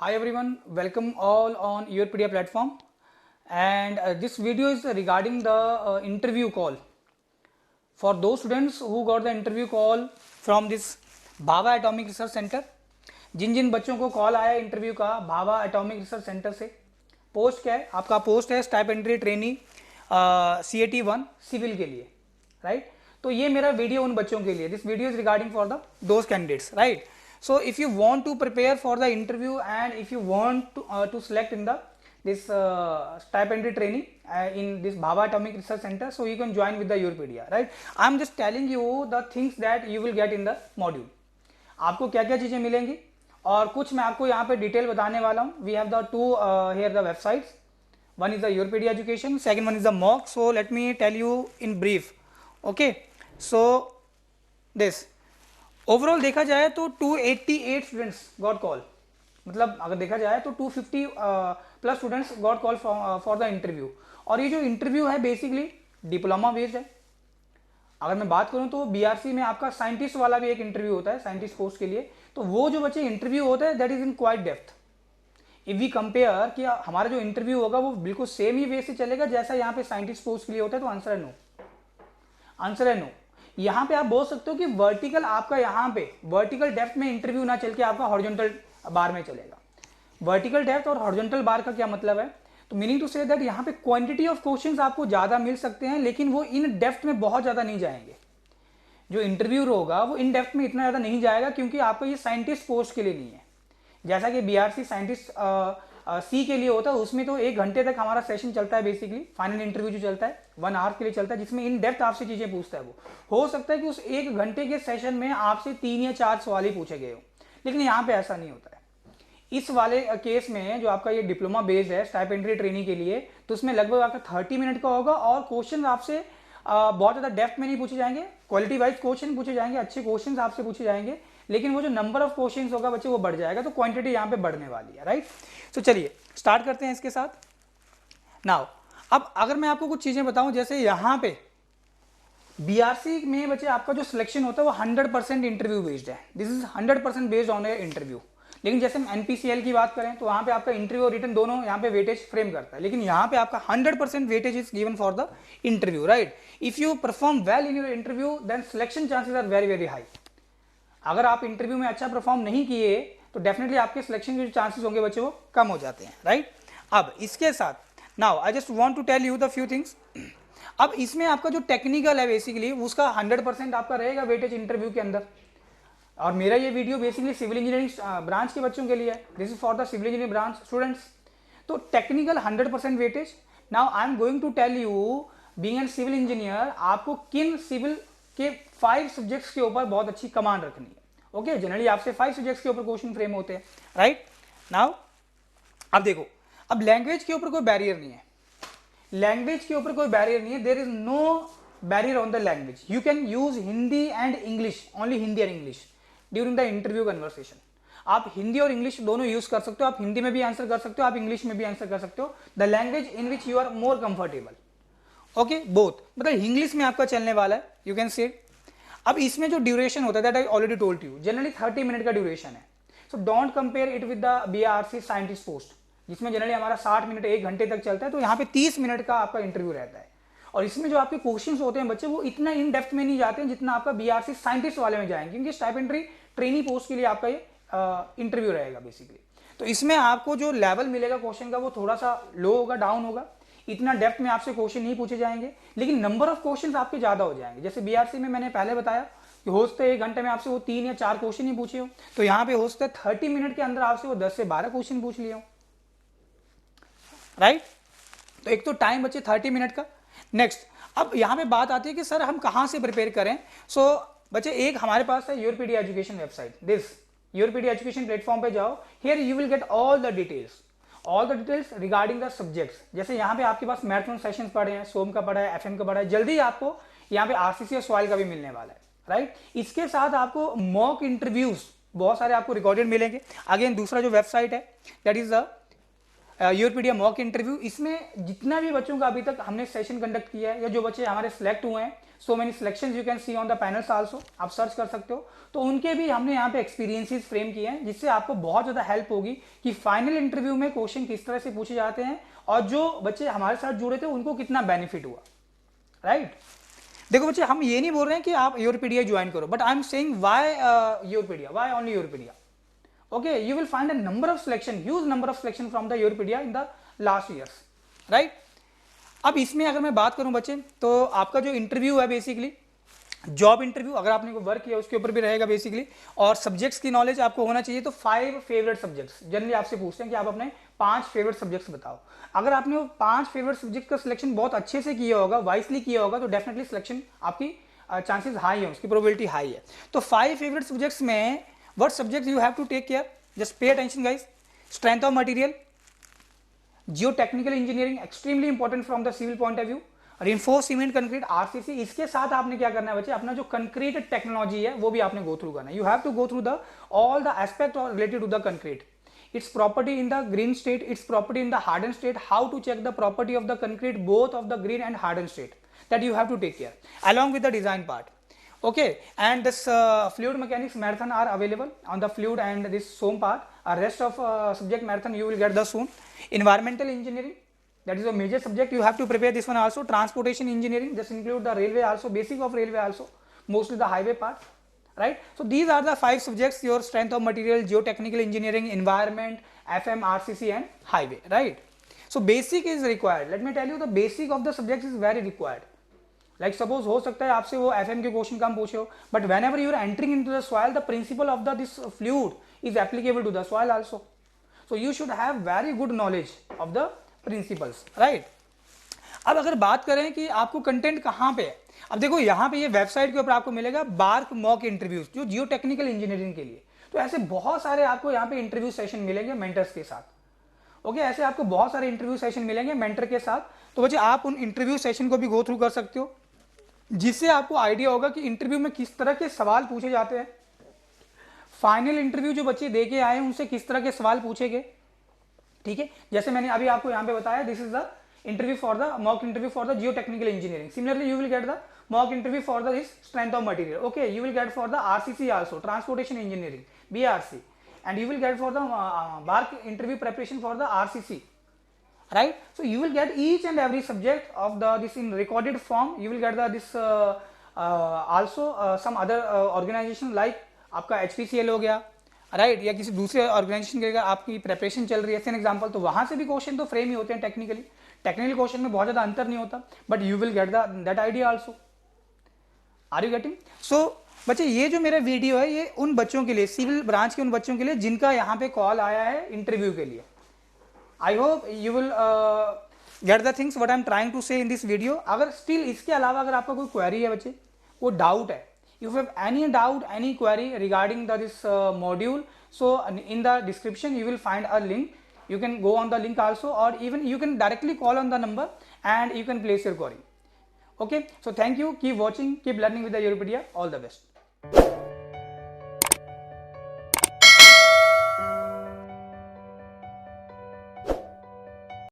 Hi everyone, welcome all on YourPedia platform, and this video is regarding the interview call for those students who got the interview call from this Bhabha atomic research centre. जिन जिन बच्चों को call आया interview का Bhabha atomic research centre से, post क्या है आपका? पोस्ट है स्टाइपेंडरी ट्रेनी CAT-1 सिविल के लिए, राइट। तो ये मेरा वीडियो उन बच्चों के लिए, this video is regarding for the those candidates, right. So if you want to prepare for the interview and if you want to select in the this stipendary training in this Bhabha Atomic Research Center, so you can join with the YourPedia, right? I'm just telling you the things that you will get in the module. आपको क्या क्या चीज़ें मिलेंगी और कुछ मैं आपको यहाँ पे डिटेल बताने वाला हूँ। We have the two here the websites. One is the YourPedia Education, second one is the mock. So let me tell you in brief. Okay, so this overall देखा जाए तो 288 स्टूडेंट्स गॉट कॉल, मतलब अगर देखा जाए तो 250 plus students got call for the interview. और ये जो इंटरव्यू है बेसिकली डिप्लोमा बेस्ड है। अगर मैं बात करूं तो BRC में आपका साइंटिस्ट वाला भी एक इंटरव्यू होता है साइंटिस्ट पोस्ट के लिए। तो वो जो बच्चे इंटरव्यू होता है that is in quite depth. If we compare कि हमारा जो इंटरव्यू होगा वो बिल्कुल सेम ही वे से चलेगा जैसा यहाँ पे साइंटिस्ट पोस्ट के लिए होता है, तो आंसर है नो, आंसर है नो। यहाँ पे आप बोल सकते हो कि वर्टिकल आपका यहाँ पे वर्टिकल डेप्थ में इंटरव्यू ना चल के आपका हॉरिजॉन्टल बार में चलेगा। वर्टिकल डेप्थ और हॉरिजॉन्टल बार का क्या मतलब है? तो मीनिंग टू से दैट यहाँ पे क्वांटिटी ऑफ क्वेश्चंस आपको ज्यादा मिल सकते हैं, लेकिन वो इन डेप्थ में बहुत ज्यादा नहीं जाएंगे। जो इंटरव्यू होगा वो इन डेप्थ में इतना ज्यादा नहीं जाएगा क्योंकि आपका ये साइंटिस्ट पोस्ट के लिए नहीं है। जैसा कि BRC साइंटिस्ट C के लिए होता है, उसमें तो 1 घंटे तक हमारा सेशन चलता है। बेसिकली फाइनल इंटरव्यू जो चलता है 1 आवर के लिए चलता है, जिसमें इन डेप्थ आपसे चीजें पूछता है। वो हो सकता है कि उस 1 घंटे के सेशन में आपसे 3 या 4 सवाल ही पूछे गए हो, लेकिन यहाँ पे ऐसा नहीं होता है। इस वाले केस में जो आपका ये डिप्लोमा बेस्ड है स्टाइपेंडरी ट्रेनिंग के लिए, तो उसमें लगभग आपका 30 मिनट का होगा और क्वेश्चन आपसे बहुत ज्यादा डेप्थ में नहीं पूछे जाएंगे। क्वालिटी वाइज क्वेश्चन पूछे जाएंगे, अच्छे क्वेश्चन आपसे पूछे जाएंगे, लेकिन वो जो नंबर ऑफ क्वेश्चंस होगा बच्चे वो बढ़ जाएगा, तो क्वांटिटी यहाँ पे बढ़ने वाली है, राइट। तो चलिए स्टार्ट करते हैं इसके साथ। नाउ अब अगर मैं आपको कुछ चीजें बताऊं, जैसे यहाँ पे BRC में बच्चे आपका जो सिलेक्शन होता है वो 100% इंटरव्यू बेस्ड है। This is 100% based on interview. लेकिन जैसे हम NPCL की बात करें तो वहां पे आपका इंटरव्यू और रिटन दोनों यहाँ पे वेटेज फ्रेम करता है, लेकिन यहाँ पे आपका 100% weightage is given for the interview, right. If you perform well in your interview then selection chances are very very high. अगर आप इंटरव्यू में अच्छा परफॉर्म नहीं किए तो डेफिनेटली आपके सिलेक्शन के जो चांसेस होंगे बच्चे वो कम हो जाते हैं, राइट। अब इसके साथ now I just want to tell you the few things. अब इसमें आपका जो टेक्निकल है बेसिकली उसका 100% आपका रहेगा वेटेज इंटरव्यू के अंदर। और मेरा ये video basically civil engineering branch के बच्चों के लिए है। This is for the civil engineering branch students. तो technical 100% weightage. Now I am going to tell you being an civil engineer आपको किन सिविल के 5 सब्जेक्ट्स के ऊपर बहुत अच्छी कमांड रखनी है। ओके, जनरली आपसे 5 सब्जेक्ट्स के ऊपर क्वेश्चन फ्रेम होते हैं, राइट। नाउ अब देखो, अब लैंग्वेज के ऊपर कोई बैरियर नहीं है। लैंग्वेज के ऊपर कोई बैरियर नहीं है। There is no barrier on the language. You can use Hindi and English, only Hindi and English during the interview conversation. आप हिंदी और इंग्लिश दोनों यूज कर सकते हो। आप हिंदी में भी आंसर कर सकते हो, आप इंग्लिश में भी आंसर कर सकते हो। The language in which you are more comfortable, okay, both. मतलब इंग्लिश में आपका चलने वाला है, यू कैन से। अब इसमें जो ड्यूरेशन होता है that I already told you, generally 30 minute का ड्यूरेशन है। So don't compare it with the BRC scientist post जिसमें जनरली हमारा 60 मिनट 1 घंटे तक चलता है। तो यहाँ पे 30 मिनट का आपका इंटरव्यू रहता है। और इसमें जो आपके क्वेश्चंस होते हैं बच्चे वो इतना इन डेप्थ में नहीं जाते हैं जितना आपका BRC साइंटिस्ट वाले में जाएंगे, क्योंकि स्टाइपेंडरी ट्रेनी पोस्ट के लिए आपका ये इंटरव्यू रहेगा बेसिकली। तो इसमें आपको जो लेवल मिलेगा क्वेश्चन का वो थोड़ा सा लो होगा, डाउन होगा। इतना डेप्थ में आपसे क्वेश्चन नहीं पूछे जाएंगे, लेकिन नंबर ऑफ क्वेश्चंस आपके ज्यादा हो जाएंगे। जैसे BRC में मैंने पहले बताया कि हो सकता है 1 घंटे में आपसे वो 3 या 4 क्वेश्चन ही पूछे हो, तो यहाँ पे हो सकता है 30 मिनट के अंदर आपसे वो 10 से 12 क्वेश्चन पूछ लिए हो, राइट। तो एक तो टाइम बचे 30 मिनट का। नेक्स्ट, अब यहाँ पे बात आती है कि सर हम कहाँ से प्रिपेयर करें। सो बच्चे एक हमारे पास है YourPedia education website. This YourPedia education platform पे जाओ। Here you will get all the details regarding the subjects. जैसे यहाँ पे आपके पास मैराथन सेशंस पढ़े हैं, सोम का पढ़ा है, FM का पढ़ा है। जल्दी आपको यहाँ पे RCC और सॉइल का भी मिलने वाला है, राइट। इसके साथ आपको मॉक इंटरव्यूज बहुत सारे आपको रिकॉर्डेड मिलेंगे। अगेन दूसरा जो वेबसाइट है that is the Europedia mock interview, इसमें जितना भी बच्चों का अभी तक हमने सेशन कंडक्ट किया है या जो बच्चे हमारे सिलेक्ट हुए हैं, so many selections you can see on the panels also, आप सर्च कर सकते हो, तो उनके भी हमने यहाँ पे एक्सपीरियंसेस फ्रेम किए हैं, जिससे आपको बहुत ज़्यादा हेल्प होगी कि फाइनल इंटरव्यू में क्वेश्चन किस तरह से पूछे जाते हैं और जो बच्चे हमारे साथ जुड़े थे उनको कितना बेनिफिट हुआ, राइट। देखो बच्चे, हम ये नहीं बोल रहे हैं कि आप यूरोपीडिया ज्वाइन करो, but I am saying why Europedia, why only Europedia. Okay, you will find a number of selection, huge number of selection from the Europedia in the last years, right? अब इसमें अगर मैं बात करूं बच्चे, तो आपका जो इंटरव्यू है बेसिकली जॉब इंटरव्यू, अगर आपने कोई वर्क किया उसके ऊपर भी रहेगा बेसिकली, और सब्जेक्ट्स की नॉलेज आपको होना चाहिए। तो 5 फेवरेट सब्जेक्ट्स जनरली आपसे पूछते हैं कि आप अपने 5 फेवरेट सब्जेक्ट्स बताओ। अगर आपने वो 5 फेवरेट सब्जेक्ट का सिलेक्शन बहुत अच्छे से किया होगा, वाइसली किया होगा, तो डेफिनेटली सिलेक्शन आपकी चांसेस हाई है, उसकी प्रोबेबिलिटी हाई है। तो 5 फेवरेट सब्जेक्ट्स में what subjects you have to take care, just pay attention guys. Strength of material, geotechnical engineering extremely important from the civil point of view, reinforced cement concrete RCC, इसके साथ आपने क्या करना है बच्चे, अपना जो कंक्रीट टेक्नोलॉजी है वो भी आपने गो थ्रू करना है। You have to go through the all the aspect related to the concrete, its property in the green state, its property in the hardened state, how to check the property of the concrete both of the green and hardened state, that you have to take care along with the design part. Okay, and this fluid mechanics marathon are available on the fluid and this SOM part. Rest of subject marathon you will get the soon. Environmental engineering, that is a major subject, you have to prepare this one also. Transportation engineering, this include the railway also, basic of railway also, mostly the highway part, right? So these are the 5 subjects, your strength of material, geotechnical engineering, environment, FM, RCC and highway, right? So basic is required. Let me tell you, the basic of the subjects is very required. Like suppose हो सकता है आपसे वो FM के question कम पूछे हो, but when ever you are entering into the soil, the principle of the this fluid is applicable to the soil also, so you should have very good knowledge of the principles, right. अब अगर बात करें कि आपको content कहाँ पे है, अब देखो यहाँ पे ये वेबसाइट के ऊपर आपको मिलेगा बार्क मॉक इंटरव्यूज, जो जियो टेक्निकल इंजीनियरिंग के लिए, तो ऐसे बहुत सारे आपको यहाँ पे इंटरव्यू सेशन मिलेंगे मेंटर्स के साथ। ओके, ऐसे आपको बहुत सारे इंटरव्यू सेशन मिलेंगे मेंटर के साथ, तो बच्चे आप उन इंटरव्यू सेशन को भी गो थ्रू कर सकते हो, जिससे आपको आइडिया होगा कि इंटरव्यू में किस तरह के सवाल पूछे जाते हैं। फाइनल इंटरव्यू जो बच्चे दे के आए हैं उनसे किस तरह के सवाल पूछे गए, ठीक है। जैसे मैंने अभी आपको यहाँ पे बताया, this is the interview for the mock interview for the Jio technical engineering. Similarly you will get the mock interview for the this strength of material. Okay, you will get for the RCC also, transportation engineering, BRC, and you will get for the BARC interview preparation for the RCC, right? So you will get each and every subject of the this in recorded form. You will get the this also some other organization like आपका HPCL हो गया, right, या किसी दूसरे organisation के अगर आपकी preparation चल रही है, एन एग्जाम्पल, तो वहां से भी क्वेश्चन तो फ्रेम ही होते हैं टेक्निकली। टेक्निकल क्वेश्चन में बहुत ज्यादा अंतर नहीं होता, but you will get that idea also. Are you getting? So बच्चे, ये जो मेरा वीडियो है ये उन बच्चों के लिए, सिविल ब्रांच के उन बच्चों के लिए जिनका यहाँ पे कॉल आया है इंटरव्यू के लिए। I hope you will get the things what I am trying to say in this video. अगर स्टिल इसके अलावा अगर आपका कोई क्वेरी है बच्चे, कोई डाउट है, if you have any doubt, any query regarding this module, so in the description you will find a link. You can go on the link also, or even you can directly call on the number and you can place your query. Okay, so thank you, keep watching, keep learning with the Europedia. All the best.